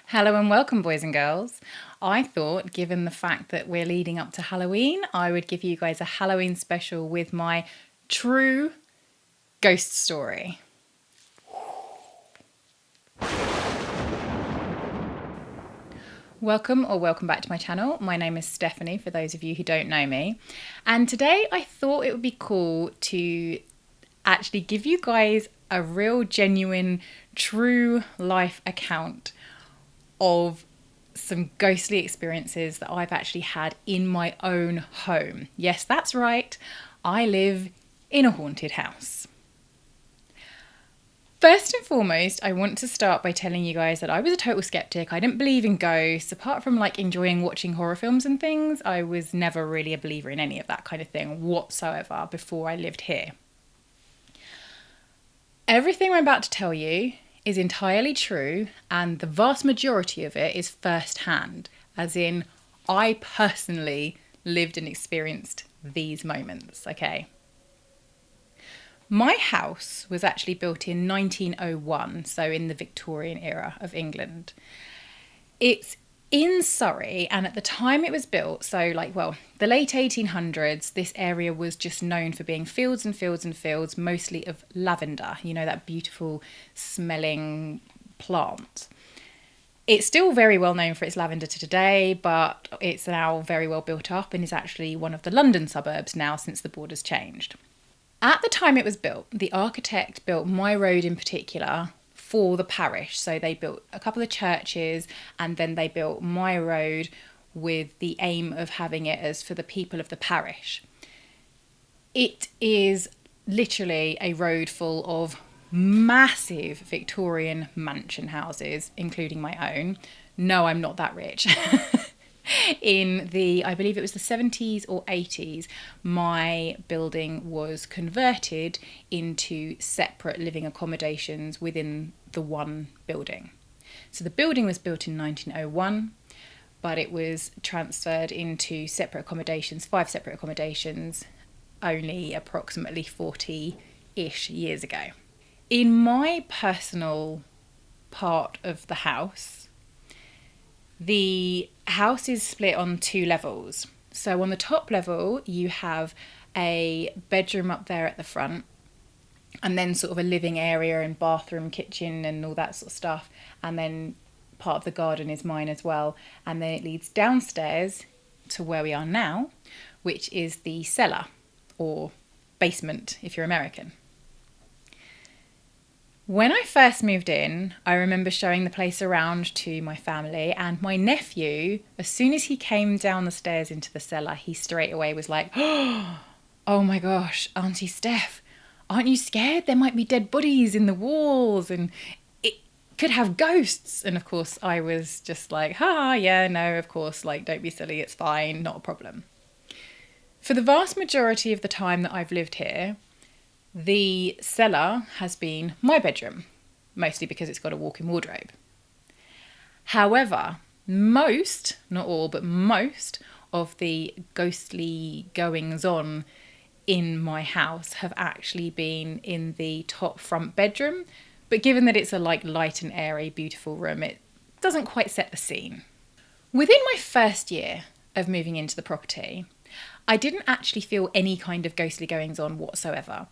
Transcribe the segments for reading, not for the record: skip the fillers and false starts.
Hello and welcome, boys and girls. I thought, given the fact that we're leading up to Halloween, I would give you guys a Halloween special with my true ghost story. Welcome or welcome back to my channel. My name is Stephanie, for those of you who don't know me. And today I thought it would be cool to actually give you guys a real, genuine, true life account of some ghostly experiences that I've actually had in my own home. Yes, that's right. I live in a haunted house. First and foremost, I want to start by telling you guys that I was a total skeptic. I didn't believe in ghosts. Apart from enjoying watching horror films and things, I was never really a believer in any of that kind of thing whatsoever before I lived here. Everything I'm about to tell you is entirely true, and the vast majority of it is first-hand, as in I personally lived and experienced these moments, okay? My house was actually built in 1901, so in the Victorian era of England. It's in Surrey, and at the time it was built, the late 1800s, this area was just known for being fields and fields and fields, mostly of lavender, you know, that beautiful smelling plant. It's still very well known for its lavender to today, but it's now very well built up and is actually one of the London suburbs now since the borders changed. At the time it was built, the architect built my road in particular for the parish. So they built a couple of churches and then they built my road with the aim of having it as for the people of the parish. It is literally a road full of massive Victorian mansion houses, including my own. No, I'm not that rich. In I believe it was the 70s or 80s, my building was converted into separate living accommodations within the one building. So the building was built in 1901, but it was transferred into separate accommodations, 5 separate accommodations, only approximately 40-ish years ago. In my personal part of the house, the house is split on 2 levels. So on the top level, you have a bedroom up there at the front, and then sort of a living area and bathroom, kitchen and all that sort of stuff. And then part of the garden is mine as well. And then it leads downstairs to where we are now, which is the cellar, or basement if you're American. When I first moved in, I remember showing the place around to my family, and my nephew, as soon as he came down the stairs into the cellar, he straight away was like, "Oh my gosh, Auntie Steph, aren't you scared? There might be dead bodies in the walls and it could have ghosts." And of course I was just like, yeah, no, of course, don't be silly, it's fine, not a problem. For the vast majority of the time that I've lived here, the cellar has been my bedroom, mostly because it's got a walk-in wardrobe. However, most, not all, but most of the ghostly goings-on in my house have actually been in the top front bedroom. But given that it's a light and airy, beautiful room, it doesn't quite set the scene. Within my first year of moving into the property, I didn't actually feel any kind of ghostly goings-on whatsoever.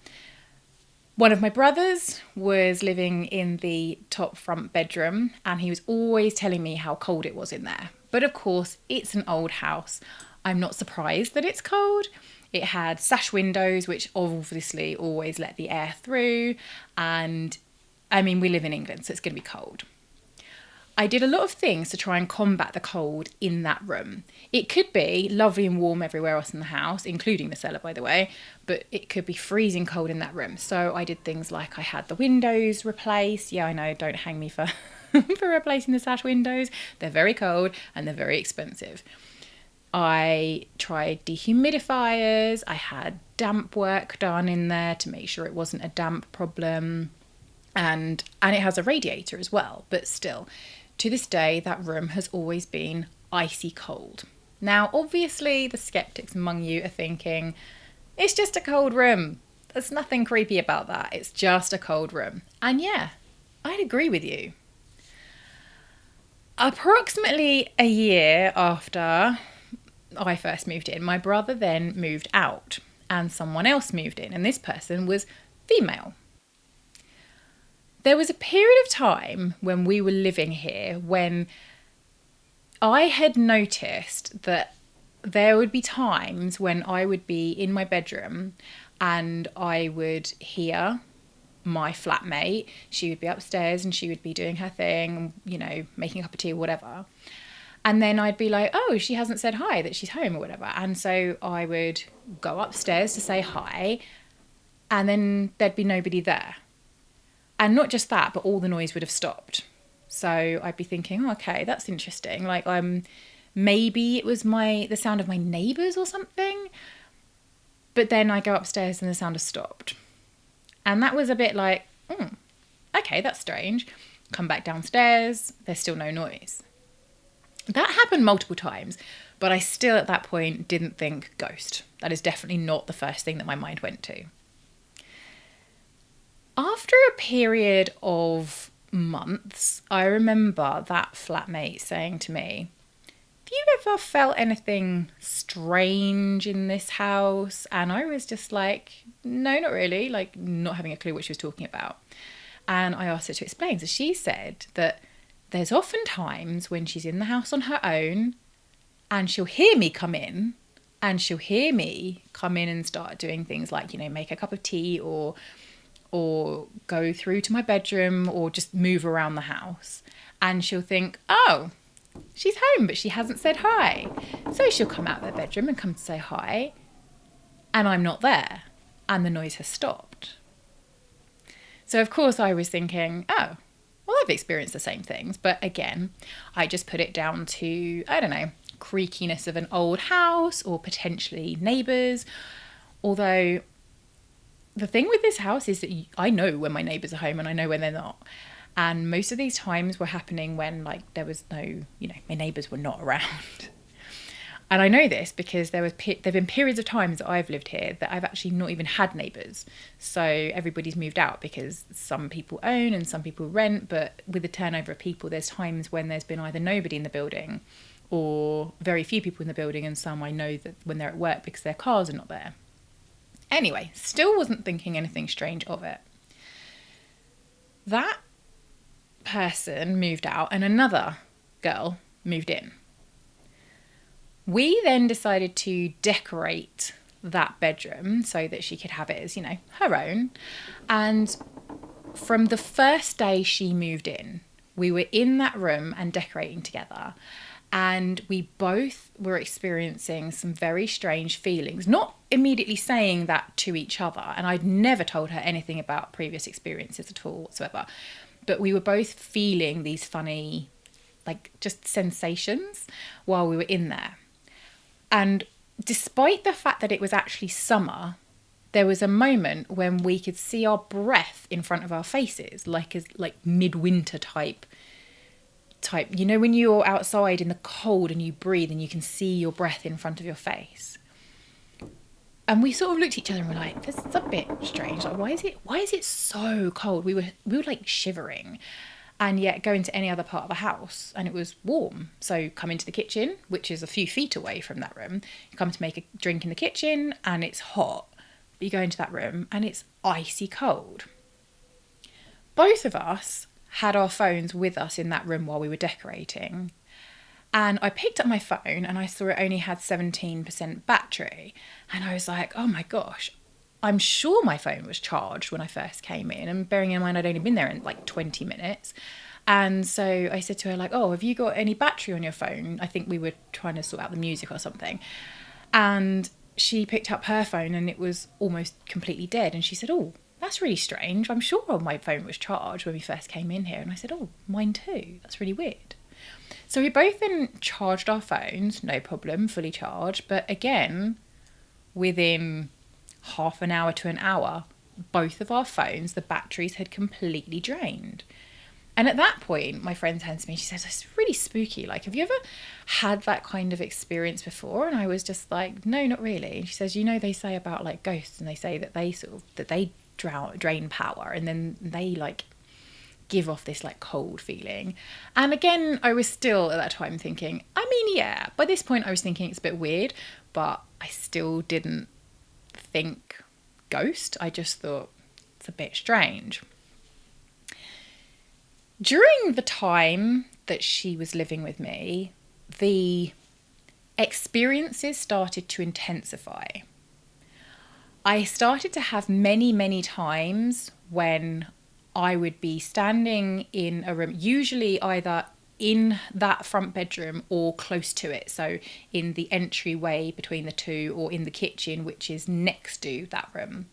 One of my brothers was living in the top front bedroom, and he was always telling me how cold it was in there. But of course, it's an old house. I'm not surprised that it's cold. It had sash windows, which obviously always let the air through. And I mean, we live in England, so it's going to be cold. I did a lot of things to try and combat the cold in that room. It could be lovely and warm everywhere else in the house, including the cellar, by the way, but it could be freezing cold in that room. So I did things like I had the windows replaced. Yeah, I know, don't hang me for, for replacing the sash windows. They're very cold and they're very expensive. I tried dehumidifiers. I had damp work done in there to make sure it wasn't a damp problem. And it has a radiator as well, but still, to this day, that room has always been icy cold. Now, obviously, the skeptics among you are thinking, it's just a cold room. There's nothing creepy about that. It's just a cold room. And yeah, I'd agree with you. Approximately a year after I first moved in, my brother then moved out and someone else moved in, and this person was female. There was a period of time when we were living here when I had noticed that there would be times when I would be in my bedroom and I would hear my flatmate. She would be upstairs and she would be doing her thing, you know, making a cup of tea or whatever. And then I'd be like, oh, she hasn't said hi, that she's home or whatever. And so I would go upstairs to say hi, and then there'd be nobody there. And not just that, but all the noise would have stopped. So I'd be thinking, oh, okay, that's interesting. Like, maybe it was the sound of my neighbours or something. But then I go upstairs and the sound has stopped. And that was a bit like, okay, that's strange. Come back downstairs, there's still no noise. That happened multiple times, but I still at that point didn't think ghost. That is definitely not the first thing that my mind went to. After a period of months, I remember that flatmate saying to me, have you ever felt anything strange in this house? And I was just like, no, not really, like not having a clue what she was talking about. And I asked her to explain. So she said that there's often times when she's in the house on her own and she'll hear me come in and she'll hear me come in and start doing things like, you know, make a cup of tea or go through to my bedroom or just move around the house. And she'll think, oh, she's home, but she hasn't said hi. So she'll come out of her bedroom and come to say hi. And I'm not there. And the noise has stopped. So, of course, I was thinking, oh, well, I've experienced the same things. But again, I just put it down to, I don't know, creakiness of an old house or potentially neighbours. Although the thing with this house is that I know when my neighbours are home and I know when they're not. And most of these times were happening when, like, there was no, you know, my neighbours were not around. And I know this because there've been periods of times that I've lived here that I've actually not even had neighbours. So everybody's moved out because some people own and some people rent. But with the turnover of people, there's times when there's been either nobody in the building or very few people in the building, and some I know that when they're at work because their cars are not there. Anyway, still wasn't thinking anything strange of it. That person moved out and another girl moved in. We then decided to decorate that bedroom so that she could have it as, you know, her own. And from the first day she moved in, we were in that room and decorating together. And we both were experiencing some very strange feelings, not immediately saying that to each other. And I'd never told her anything about previous experiences at all whatsoever. But we were both feeling these funny, like, just sensations while we were in there. And despite the fact that it was actually summer, there was a moment when we could see our breath in front of our faces, like midwinter type. You know, when you're outside in the cold and you breathe and you can see your breath in front of your face. And we sort of looked at each other and were like, this is a bit strange. Like, why is it so cold? We were like shivering. And yet go into any other part of the house and it was warm. So come into the kitchen, which is a few feet away from that room. You come to make a drink in the kitchen and it's hot. You go into that room and it's icy cold. Both of us had our phones with us in that room while we were decorating. And I picked up my phone and I saw it only had 17% battery. And I was like, oh my gosh, I'm sure my phone was charged when I first came in. And bearing in mind, I'd only been there in like 20 minutes. And so I said to her, like, oh, have you got any battery on your phone? I think we were trying to sort out the music or something. And she picked up her phone and it was almost completely dead. And she said, oh, that's really strange. I'm sure my phone was charged when we first came in here. And I said, oh, mine too. That's really weird. So we both then charged our phones, no problem, fully charged. But again, within half an hour to an hour, both of our phones, the batteries had completely drained. And at that point, my friend turns to me and she says, it's really spooky. Like, have you ever had that kind of experience before? And I was just like, no, not really. And she says, you know, they say about like ghosts and they say that they drain power and then they like give off this like cold feeling. And again, I was still at that time thinking, I mean, yeah, by this point I was thinking it's a bit weird, but I still didn't think ghost. I just thought it's a bit strange. During the time that she was living with me, the experiences started to intensify. I started to have many times when I would be standing in a room, usually either in that front bedroom or close to it. So in the entryway between the two, or in the kitchen, which is next to that room.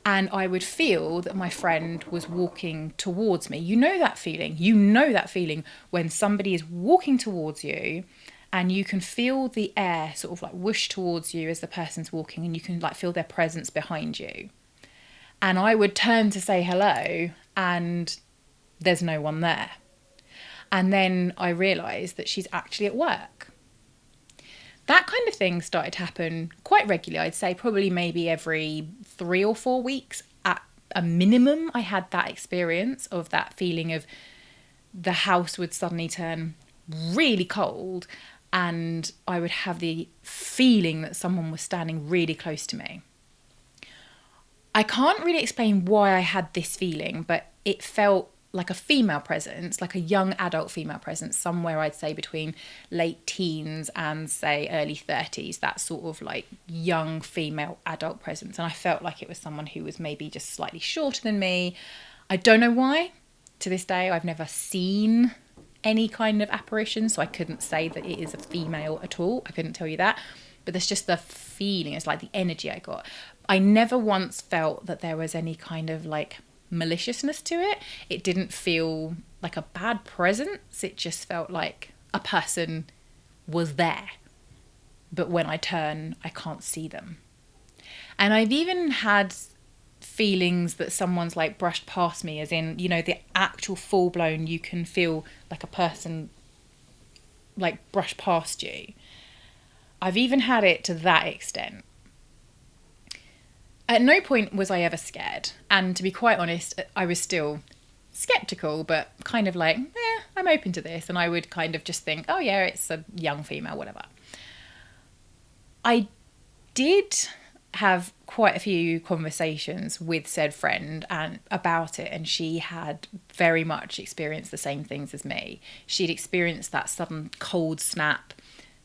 And I would feel that my friend was walking towards me. You know that feeling. You know that feeling when somebody is walking towards you and you can feel the air sort of like whoosh towards you as the person's walking, and you can like feel their presence behind you. And I would turn to say hello and there's no one there. And then I realised that she's actually at work. That kind of thing started to happen quite regularly. I'd say probably maybe every 3 or 4 weeks at a minimum. I had that experience of that feeling of the house would suddenly turn really cold and I would have the feeling that someone was standing really close to me. I can't really explain why I had this feeling, but it felt like a female presence, like a young adult female presence, somewhere I'd say between late teens and say early 30s, that sort of like young female adult presence. And I felt like it was someone who was maybe just slightly shorter than me. I don't know why. To this day, I've never seen any kind of apparition, so I couldn't say that it is a female at all. I couldn't tell you that. But there's just the feeling, it's like the energy I got. I never once felt that there was any kind of like maliciousness to it. It didn't feel like a bad presence. It just felt like a person was there. But when I turn, I can't see them. And I've even had feelings that someone's like brushed past me, as in, you know, the actual full blown, you can feel like a person like brush past you. I've even had it to that extent. At no point was I ever scared. And to be quite honest, I was still skeptical, but kind of like, I'm open to this. And I would kind of just think, oh yeah, it's a young female, whatever. I did have quite a few conversations with said friend and about it, and she had very much experienced the same things as me. She'd experienced that sudden cold snap,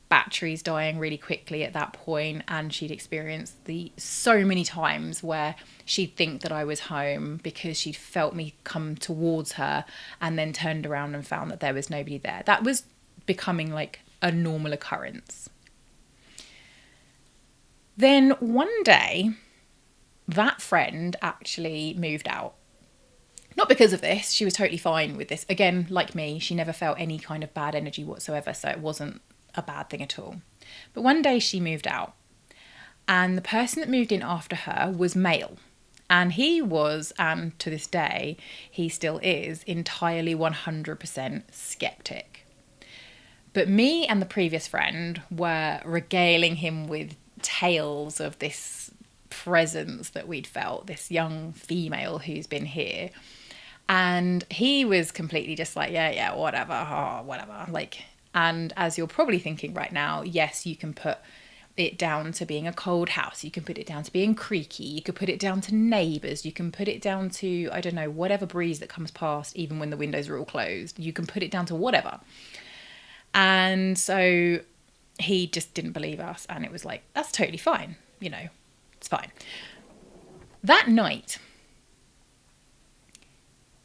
batteries dying really quickly at that point, and she'd experienced the so many times where she'd think that I was home because she'd felt me come towards her and then turned around and found that there was nobody there. That was becoming like a normal occurrence. Then one day, that friend actually moved out. Not because of this, she was totally fine with this. Again, like me, she never felt any kind of bad energy whatsoever, so it wasn't a bad thing at all. But one day she moved out, and the person that moved in after her was male. And he was, and to this day, he still is, entirely 100% skeptic. But me and the previous friend were regaling him with tales of this presence that we'd felt, this young female who's been here. And he was completely just like, yeah, whatever, whatever. Like, and as you're probably thinking right now, yes, you can put it down to being a cold house. You can put it down to being creaky. You could put it down to neighbours. You can put it down to, I don't know, whatever breeze that comes past, even when the windows are all closed. You can put it down to whatever. And so he just didn't believe us, and it was like, that's totally fine, you know, it's fine. That night,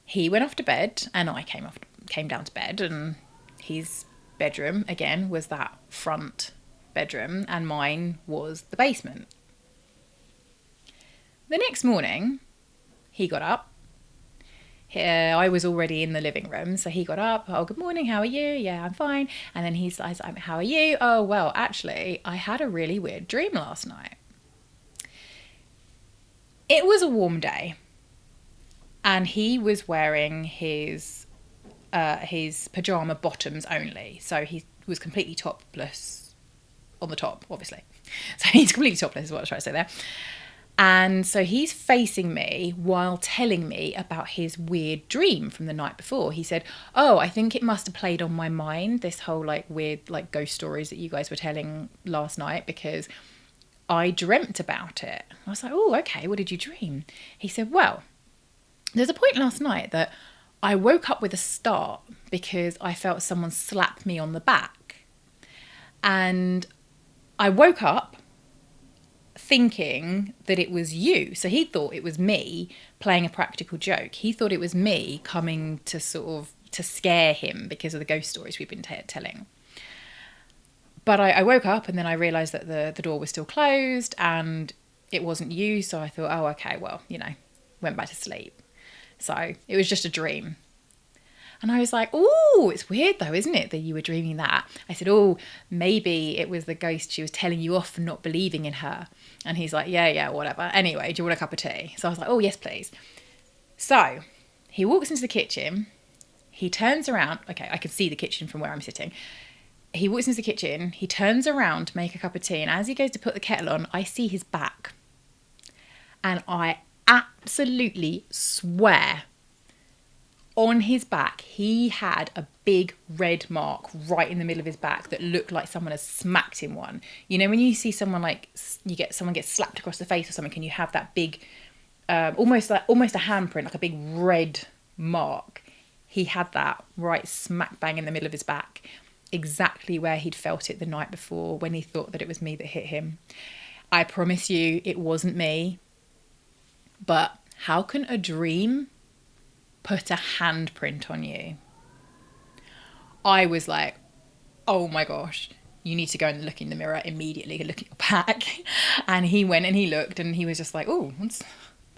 he went off to bed, and I came down to bed, and his bedroom, again, was that front bedroom, and mine was the basement. The next morning, he got up. I was already in the living room, so he got up. Oh, good morning, how are you? Yeah, I'm fine. And then he's like, how are you? Oh, well, actually, I had a really weird dream last night. It was a warm day, and he was wearing his pajama bottoms only. So he was completely topless on the top, obviously. So he's completely topless is what I was trying to say there. And so he's facing me while telling me about his weird dream from the night before. He said, "Oh, I think it must have played on my mind, this whole like weird like ghost stories that you guys were telling last night, because I dreamt about it." I was like, "Oh, okay, what did you dream?" He said, "Well, there's a point last night that I woke up with a start because I felt someone slap me on the back. And I woke up thinking that it was you." So he thought it was me playing a practical joke. He thought it was me coming to sort of to scare him because of the ghost stories we've been telling. But I woke up and then I realised that the door was still closed and it wasn't you. So I thought, oh, okay, well, went back to sleep. So it was just a dream. And I was like, "Oh, it's weird though, isn't it, that you were dreaming that?" I said, "Oh, maybe it was the ghost. She was telling you off for not believing in her." And he's like, yeah, whatever. Anyway, do you want a cup of tea? So I was like, "Oh, yes, please." So he walks into the kitchen. He turns around. Okay, I can see the kitchen from where I'm sitting. He walks into the kitchen. He turns around to make a cup of tea. And as he goes to put the kettle on, I see his back. And I absolutely swear, on his back, he had a big red mark right in the middle of his back that looked like someone had smacked him one. You know, when you see someone someone gets slapped across the face or something, and you have that big, almost a handprint, like a big red mark. He had that right smack bang in the middle of his back, exactly where he'd felt it the night before when he thought that it was me that hit him. I promise you, it wasn't me. But how can a dream put a handprint on you? I was like, "Oh my gosh, you need to go and look in the mirror immediately, look at your back." And he went and he looked and he was just like, "Oh, it's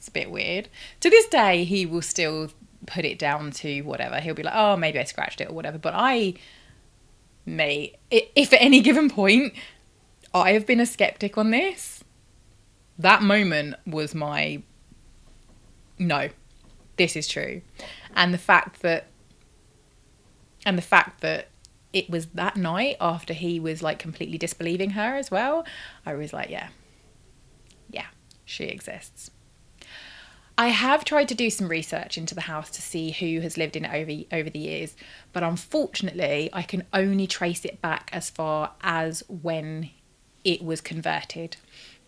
a bit weird." To this day, he will still put it down to whatever. He'll be like, "Oh, maybe I scratched it or whatever." But if at any given point I have been a skeptic on this, that moment was my, no, this is true. And the fact that it was that night after he was like completely disbelieving her as well, I was like, yeah, she exists. I have tried to do some research into the house to see who has lived in it over the years, but unfortunately I can only trace it back as far as when it was converted.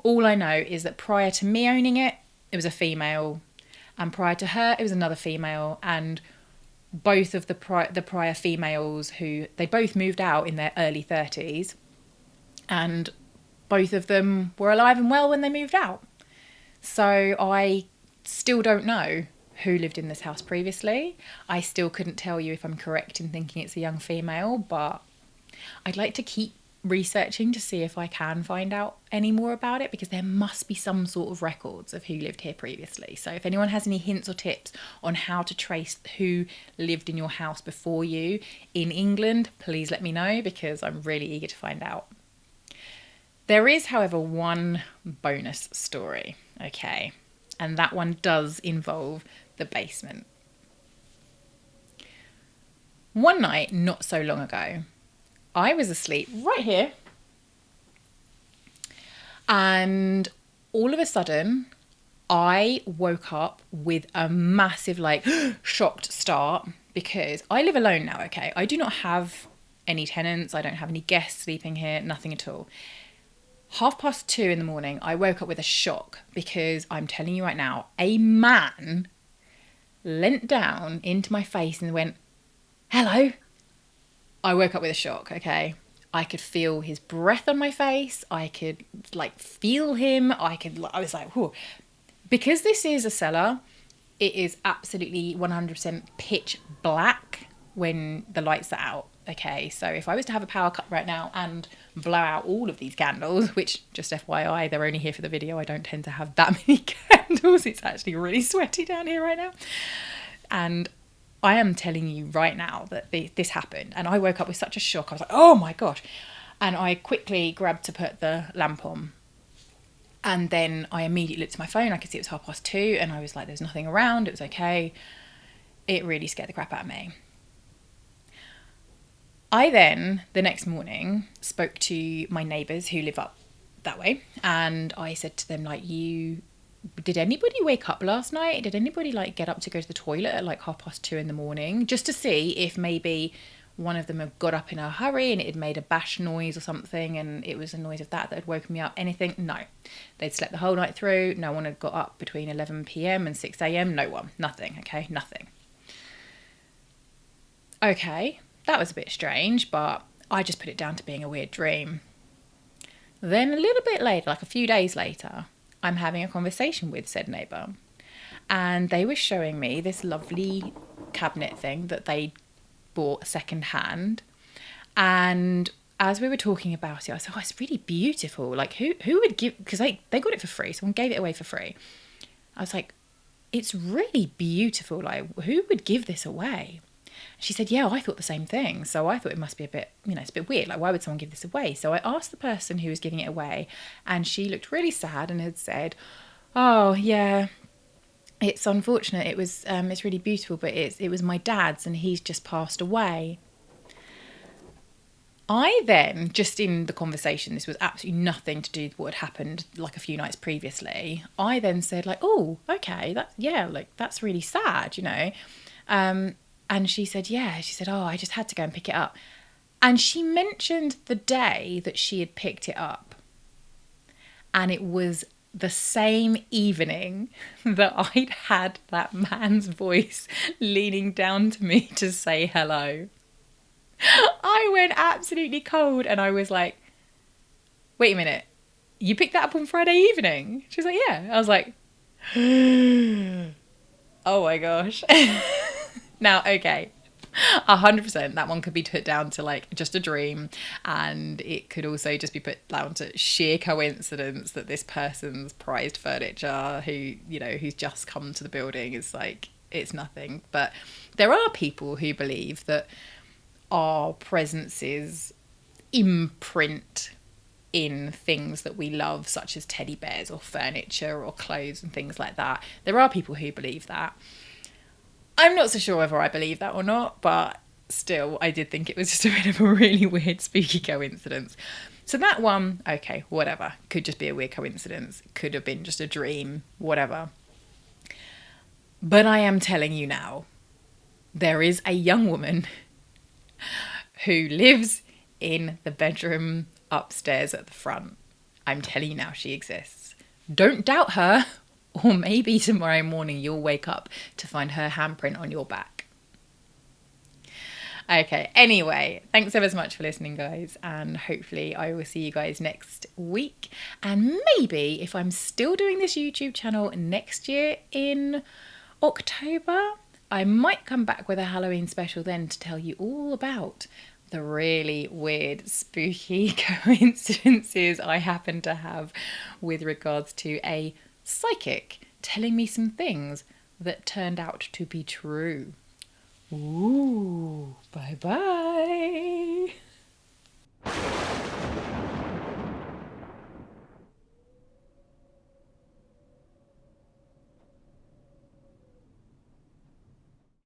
All I know is that prior to me owning it, it was a female, and prior to her, it was another female, and both of the prior females, who they both moved out in their early 30s, and both of them were alive and well when they moved out. So I still don't know who lived in this house previously. I still couldn't tell you if I'm correct in thinking it's a young female, but I'd like to keep researching to see if I can find out any more about it, because there must be some sort of records of who lived here previously. So if anyone has any hints or tips on how to trace who lived in your house before you in England, please let me know, because I'm really eager to find out. There is, however, one bonus story, okay, and that one does involve the basement. One night, not so long ago, I was asleep right here, and all of a sudden I woke up with a massive shocked start, because I live alone now, okay? I do not have any tenants, I don't have any guests sleeping here, nothing at all. 2:30 in the morning, I woke up with a shock, because I'm telling you right now, a man leant down into my face and went, "Hello." I woke up with a shock, okay? I could feel his breath on my face. I could feel him. I was like, whoa. Because this is a cellar, it is absolutely 100% pitch black when the lights are out, okay? So if I was to have a power cut right now and blow out all of these candles, which, just FYI, they're only here for the video, I don't tend to have that many candles. It's actually really sweaty down here right now. And I am telling you right now that this happened, and I woke up with such a shock. I was like, "Oh my gosh." And I quickly grabbed to put the lamp on. And then I immediately looked at my phone. I could see it was 2:30, and I was like, "There's nothing around. It was okay." It really scared the crap out of me. I then, the next morning, spoke to my neighbours who live up that way, and I said to them, did anybody wake up last night? Did anybody like get up to go to the toilet at like 2:30 in the morning, just to see if maybe one of them had got up in a hurry and it had made a bash noise or something, and it was a noise of that had woken me up? Anything? No. They'd slept the whole night through. No one had got up between 11 p.m. and 6 a.m. No one. Nothing. Okay, nothing. Okay, that was a bit strange, but I just put it down to being a weird dream. Then a little bit later, like a few days later, I'm having a conversation with said neighbour, and they were showing me this lovely cabinet thing that they bought second hand. And as we were talking about it, I said, oh, it's really beautiful. Like, who would give, because they got it for free, someone gave it away for free. I was like, it's really beautiful. Like, who would give this away? She said, yeah, I thought the same thing. So I thought it must be a bit, it's a bit weird. Like, why would someone give this away? So I asked the person who was giving it away, and she looked really sad and had said, oh, yeah, it's unfortunate. It was, it's really beautiful, but it was my dad's and he's just passed away. I then, just in the conversation, this was absolutely nothing to do with what had happened like a few nights previously. I then said like, oh, okay, that's really sad, And she said, yeah. She said, oh, I just had to go and pick it up. And she mentioned the day that she had picked it up. And it was the same evening that I'd had that man's voice leaning down to me to say hello. I went absolutely cold, and I was like, wait a minute, you picked that up on Friday evening? She was like, yeah. I was like, oh my gosh. Now, okay, 100% that one could be put down to like just a dream, and it could also just be put down to sheer coincidence that this person's prized furniture who's just come to the building is like, it's nothing. But there are people who believe that our presences imprint in things that we love, such as teddy bears or furniture or clothes and things like that. There are people who believe that. I'm not so sure whether I believe that or not, but still, I did think it was just a bit of a really weird, spooky coincidence. So that one, okay, whatever. Could just be a weird coincidence. Could have been just a dream, whatever. But I am telling you now, there is a young woman who lives in the bedroom upstairs at the front. I'm telling you now, she exists. Don't doubt her. Or maybe tomorrow morning you'll wake up to find her handprint on your back. Okay, anyway, thanks ever so much for listening, guys. And hopefully I will see you guys next week. And maybe if I'm still doing this YouTube channel next year in October, I might come back with a Halloween special then to tell you all about the really weird, spooky coincidences I happen to have with regards to a psychic telling me some things that turned out to be true. Ooh, bye-bye.